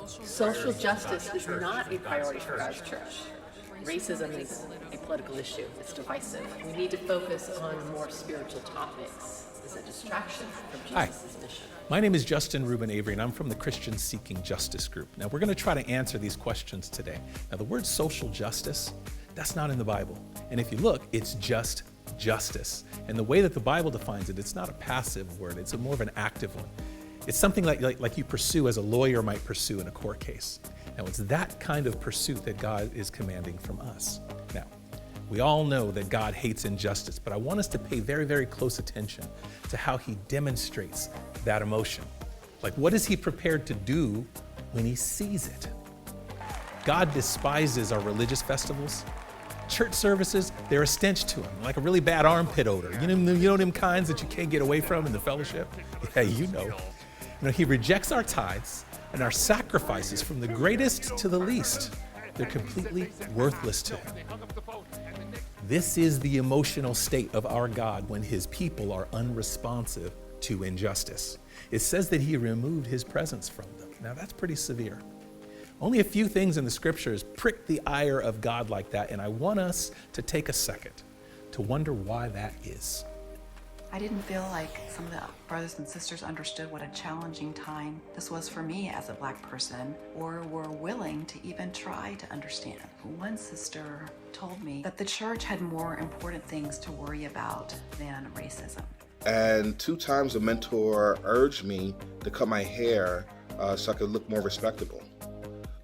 Social justice is not a priority for God's church. Racism is a political issue. It's divisive. We need to focus on more spiritual topics as a distraction from Hi, Jesus' mission. my name is Justin Rubin Avery, and I'm from the Christian Seeking Justice Group. Now, we're going to try to answer these questions today. Now, the word social justice, that's not in the Bible. And if you look, it's just justice. And the way that the Bible defines it, it's not a passive word, it's more of an active one. It's something like you pursue as a lawyer might pursue in a court case. Now, it's that kind of pursuit that God is commanding from us. Now, we all know that God hates injustice, but I want us to pay very, very close attention to how he demonstrates that emotion. Like, what is he prepared to do when he sees it? God despises our religious festivals. Church services, they're a stench to him, like a really bad armpit odor. You know them kinds that you can't get away from in the fellowship? Yeah, you know. He rejects our tithes and our sacrifices from the greatest to the least. They're completely worthless to him. This is the emotional state of our God when his people are unresponsive to injustice. It says that he removed his presence from them. Now that's pretty severe. Only a few things in the scriptures prick the ire of God like that, and I want us to take a second to wonder why that is. I didn't feel like some of the brothers and sisters understood what a challenging time this was for me as a Black person, or were willing to even try to understand. One sister told me that the church had more important things to worry about than racism. And 2 times a mentor urged me to cut my hair so I could look more respectable.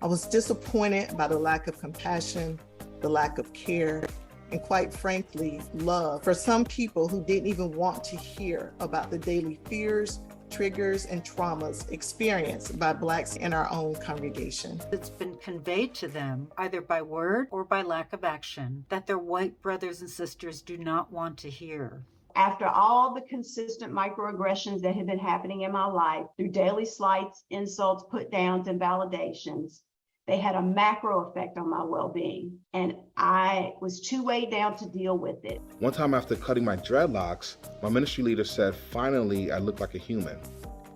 I was disappointed by the lack of compassion, the lack of care, and quite frankly, love for some people who didn't even want to hear about the daily fears, triggers, and traumas experienced by Blacks in our own congregation. It's been conveyed to them, either by word or by lack of action, that their white brothers and sisters do not want to hear. After all the consistent microaggressions that have been happening in my life, through daily slights, insults, put downs, and validations, they had a macro effect on my well-being, and I was too weighed down to deal with it. One time after cutting my dreadlocks, my ministry leader said, finally, I look like a human.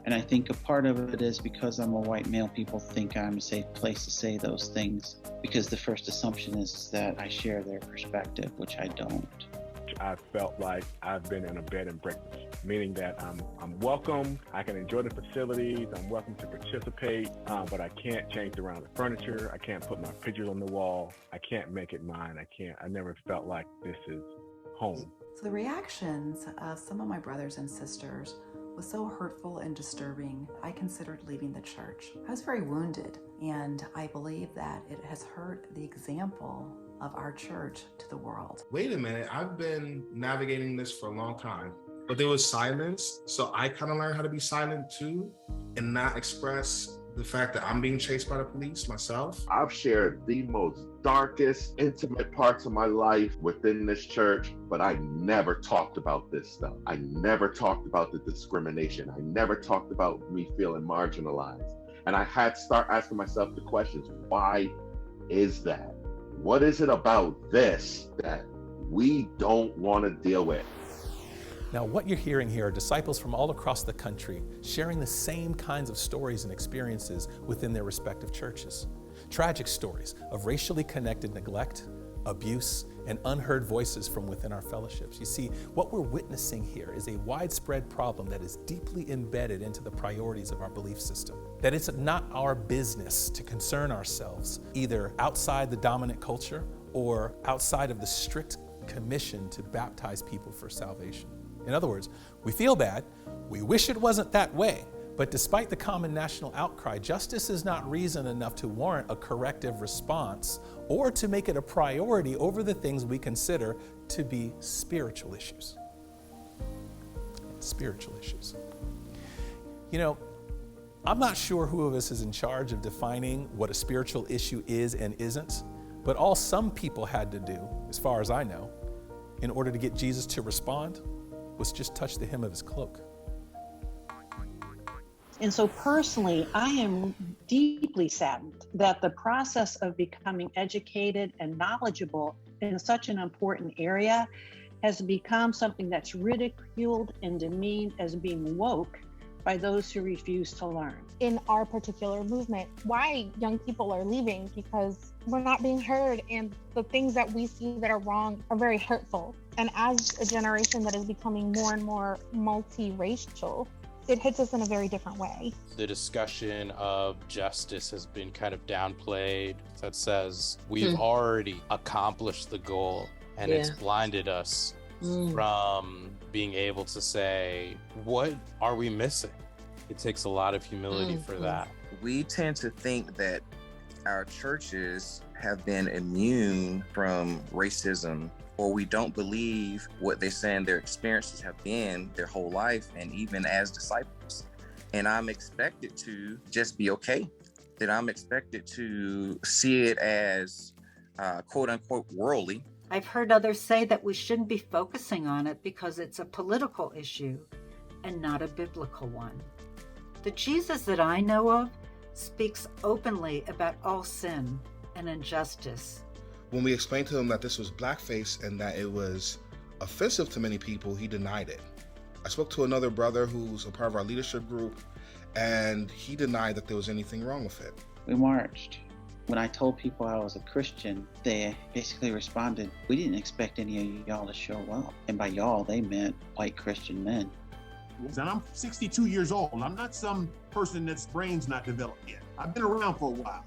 And I think a part of it is because I'm a white male, people think I'm a safe place to say those things, because the first assumption is that I share their perspective, which I don't. I felt like I've been in a bed and breakfast, meaning that I'm welcome, I can enjoy the facilities, I'm welcome to participate, but I can't change around the furniture, I can't put my pictures on the wall, I can't make it mine, I never felt like this is home. So the reactions of some of my brothers and sisters was so hurtful and disturbing, I considered leaving the church. I was very wounded, and I believe that it has hurt the example of our church to the world. Wait a minute, I've been navigating this for a long time, but there was silence, so I kind of learned how to be silent too and not express the fact that I'm being chased by the police myself. I've shared the most darkest, intimate parts of my life within this church, but I never talked about this stuff. I never talked about the discrimination. I never talked about me feeling marginalized. And I had to start asking myself the questions, why is that? What is it about this that we don't want to deal with? Now, what you're hearing here are disciples from all across the country sharing the same kinds of stories and experiences within their respective churches. Tragic stories of racially connected neglect, abuse, and unheard voices from within our fellowships. You see, what we're witnessing here is a widespread problem that is deeply embedded into the priorities of our belief system. That it's not our business to concern ourselves either outside the dominant culture or outside of the strict commission to baptize people for salvation. In other words, we feel bad, we wish it wasn't that way, but despite the common national outcry, justice is not reason enough to warrant a corrective response or to make it a priority over the things we consider to be spiritual issues. Spiritual issues. You know, I'm not sure who of us is in charge of defining what a spiritual issue is and isn't, but all some people had to do, as far as I know, in order to get Jesus to respond, was just touch the hem of his cloak. And so personally, I am deeply saddened that the process of becoming educated and knowledgeable in such an important area has become something that's ridiculed and demeaned as being woke, by those who refuse to learn. In our particular movement, why young people are leaving, because we're not being heard, and the things that we see that are wrong are very hurtful. And as a generation that is becoming more and more multiracial, it hits us in a very different way. The discussion of justice has been kind of downplayed. That says we've already accomplished the goal, and it's blinded us from being able to say, what are we missing? It takes a lot of humility for that. We tend to think that our churches have been immune from racism, or we don't believe what they're saying their experiences have been their whole life, and even as disciples. And I'm expected to just be okay, that I'm expected to see it as quote unquote worldly. I've heard others say that we shouldn't be focusing on it because it's a political issue and not a biblical one. The Jesus that I know of speaks openly about all sin and injustice. When we explained to him that this was blackface and that it was offensive to many people, he denied it. I spoke to another brother who's a part of our leadership group, and he denied that there was anything wrong with it. We marched. When I told people I was a Christian, they basically responded, we didn't expect any of y'all to show up. And by y'all, they meant white Christian men. And I'm 62 years old. I'm not some person that's brain's not developed yet. I've been around for a while.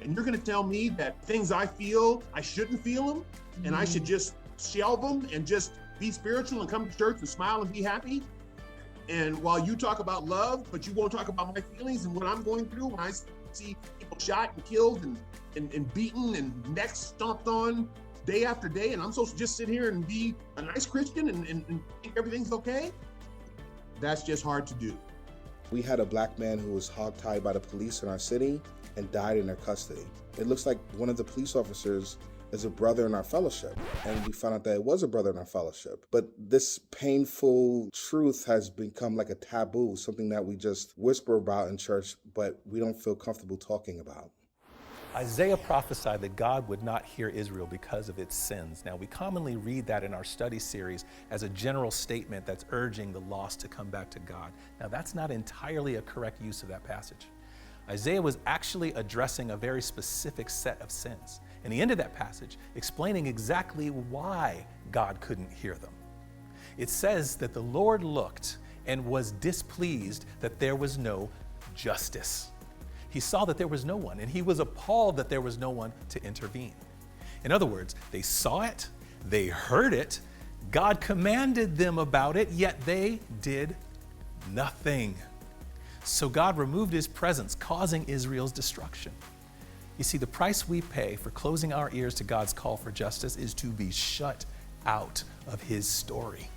And you're going to tell me that things I feel, I shouldn't feel them, and I should just shelve them and just be spiritual and come to church and smile and be happy? And while you talk about love, but you won't talk about my feelings and what I'm going through when I see people shot and killed and beaten and necks stomped on day after day, and I'm supposed to just sit here and be a nice Christian and think everything's okay? That's just hard to do. We had a black man who was hogtied by the police in our city and died in their custody. It looks like one of the police officers is a brother in our fellowship, and we found out that it was a brother in our fellowship. But this painful truth has become like a taboo, something that we just whisper about in church, but we don't feel comfortable talking about. Isaiah prophesied that God would not hear Israel because of its sins. Now, we commonly read that in our study series as a general statement that's urging the lost to come back to God. Now, that's not entirely a correct use of that passage. Isaiah was actually addressing a very specific set of sins. And he ended that passage explaining exactly why God couldn't hear them. It says that the Lord looked and was displeased that there was no justice. He saw that there was no one, and he was appalled that there was no one to intervene. In other words, they saw it, they heard it, God commanded them about it, yet they did nothing. So God removed his presence, causing Israel's destruction. You see, the price we pay for closing our ears to God's call for justice is to be shut out of his story.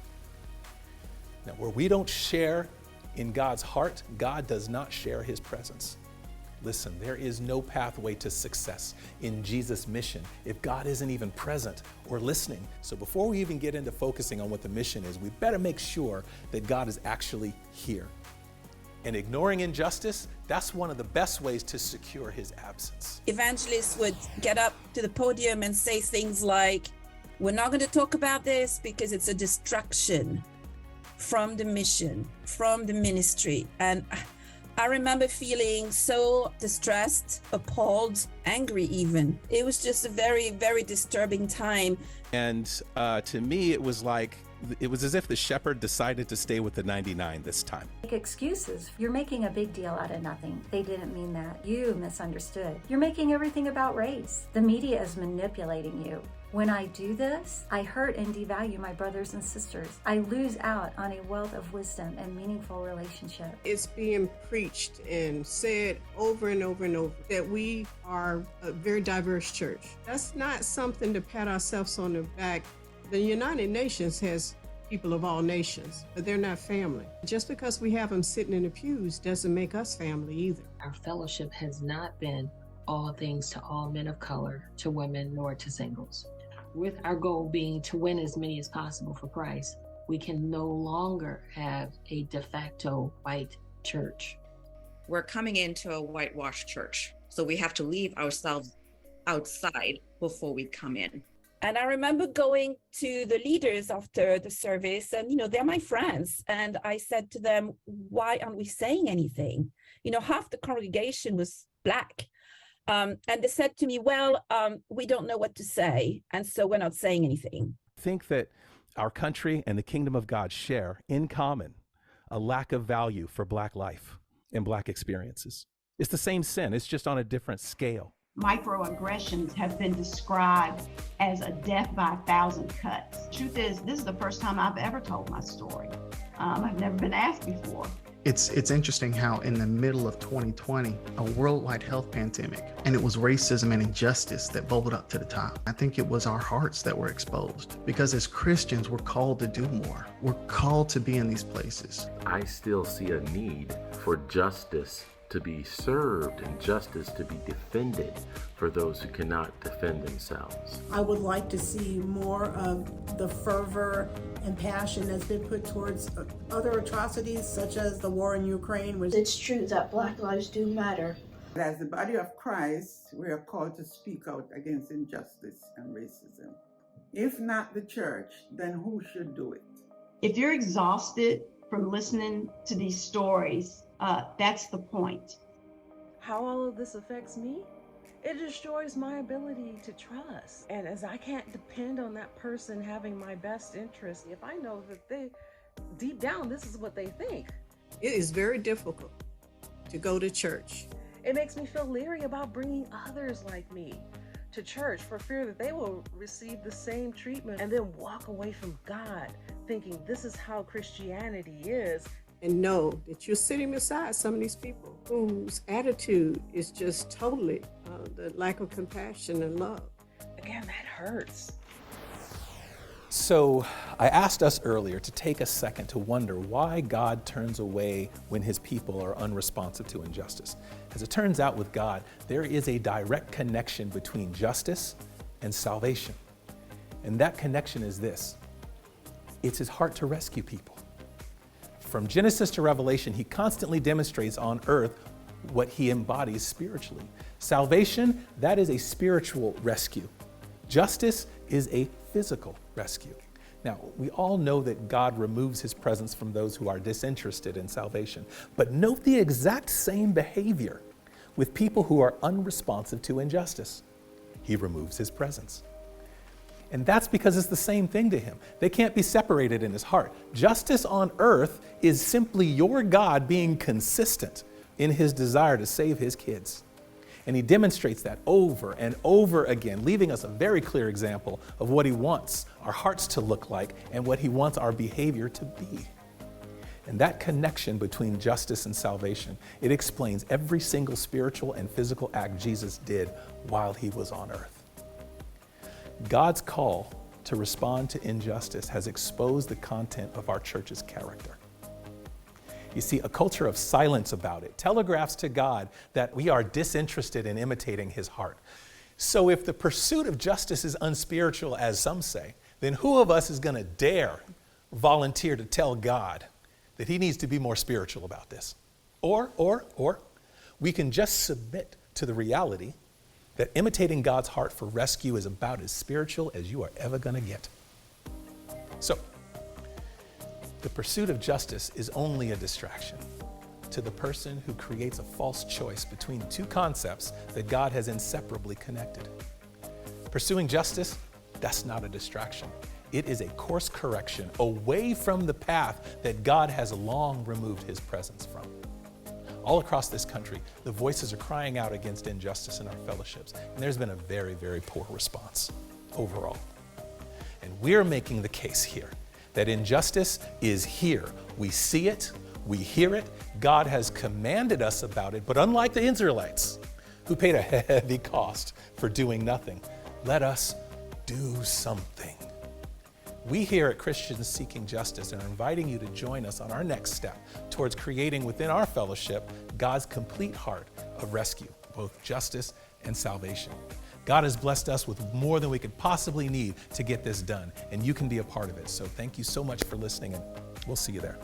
Now, where we don't share in God's heart, God does not share his presence. Listen, there is no pathway to success in Jesus' mission if God isn't even present or listening. So before we even get into focusing on what the mission is, we better make sure that God is actually here. And ignoring injustice, that's one of the best ways to secure his absence. Evangelists would get up to the podium and say things like, we're not going to talk about this because it's a distraction from the mission, from the ministry. And I remember feeling so distressed, appalled, angry even. It was just a very, very disturbing time. And to me, it was as if the shepherd decided to stay with the 99 this time. Make excuses. You're making a big deal out of nothing. They didn't mean that. You misunderstood. You're making everything about race. The media is manipulating you. When I do this, I hurt and devalue my brothers and sisters. I lose out on a wealth of wisdom and meaningful relationship. It's being preached and said over and over and over that we are a very diverse church. That's not something to pat ourselves on the back. The United Nations has people of all nations, but they're not family. Just because we have them sitting in the pews doesn't make us family either. Our fellowship has not been all things to all men of color, to women, nor to singles. With our goal being to win as many as possible for Christ, we can no longer have a de facto white church. We're coming into a whitewashed church, so we have to leave ourselves outside before we come in. And I remember going to the leaders after the service, and, they're my friends. And I said to them, why aren't we saying anything? Half the congregation was Black. And they said to me, well, we don't know what to say. And so we're not saying anything. I think that our country and the kingdom of God share in common a lack of value for Black life and Black experiences. It's the same sin, it's just on a different scale. Microaggressions have been described as a death by 1,000 cuts. Truth is, this is the first time I've ever told my story. I've never been asked before. It's interesting how in the middle of 2020, a worldwide health pandemic, and it was racism and injustice that bubbled up to the top. I think it was our hearts that were exposed, because as Christians, we're called to do more. We're called to be in these places. I still see a need for justice to be served and justice to be defended for those who cannot defend themselves. I would like to see more of the fervor and passion that's been put towards other atrocities, such as the war in Ukraine. It's true that Black lives do matter. As the body of Christ, we are called to speak out against injustice and racism. If not the church, then who should do it? If you're exhausted from listening to these stories, that's the point. How all of this affects me? It destroys my ability to trust. And as I can't depend on that person having my best interest, if I know that they, deep down, this is what they think. It is very difficult to go to church. It makes me feel leery about bringing others like me to church for fear that they will receive the same treatment and then walk away from God thinking this is how Christianity is. And know that you're sitting beside some of these people whose attitude is just totally the lack of compassion and love. Again, that hurts. So I asked us earlier to take a second to wonder why God turns away when his people are unresponsive to injustice. As it turns out with God, there is a direct connection between justice and salvation. And that connection is this: it's his heart to rescue people. From Genesis to Revelation, he constantly demonstrates on earth what he embodies spiritually. Salvation, that is a spiritual rescue. Justice is a physical rescue. Now, we all know that God removes his presence from those who are disinterested in salvation. But note the exact same behavior with people who are unresponsive to injustice. He removes his presence. And that's because it's the same thing to him. They can't be separated in his heart. Justice on earth is simply your God being consistent in his desire to save his kids. And he demonstrates that over and over again, leaving us a very clear example of what he wants our hearts to look like and what he wants our behavior to be. And that connection between justice and salvation, it explains every single spiritual and physical act Jesus did while he was on earth. God's call to respond to injustice has exposed the content of our church's character. You see, a culture of silence about it telegraphs to God that we are disinterested in imitating his heart. So if the pursuit of justice is unspiritual, as some say, then who of us is going to dare volunteer to tell God that he needs to be more spiritual about this? Or we can just submit to the reality that imitating God's heart for rescue is about as spiritual as you are ever going to get. So, the pursuit of justice is only a distraction to the person who creates a false choice between two concepts that God has inseparably connected. Pursuing justice, that's not a distraction. It is a course correction away from the path that God has long removed his presence from. All across this country, the voices are crying out against injustice in our fellowships, and there's been a very, very poor response overall. And we're making the case here that injustice is here. We see it, we hear it, God has commanded us about it, but unlike the Israelites, who paid a heavy cost for doing nothing, let us do something. We here at Christians Seeking Justice are inviting you to join us on our next step towards creating within our fellowship God's complete heart of rescue, both justice and salvation. God has blessed us with more than we could possibly need to get this done, and you can be a part of it. So thank you so much for listening, and we'll see you there.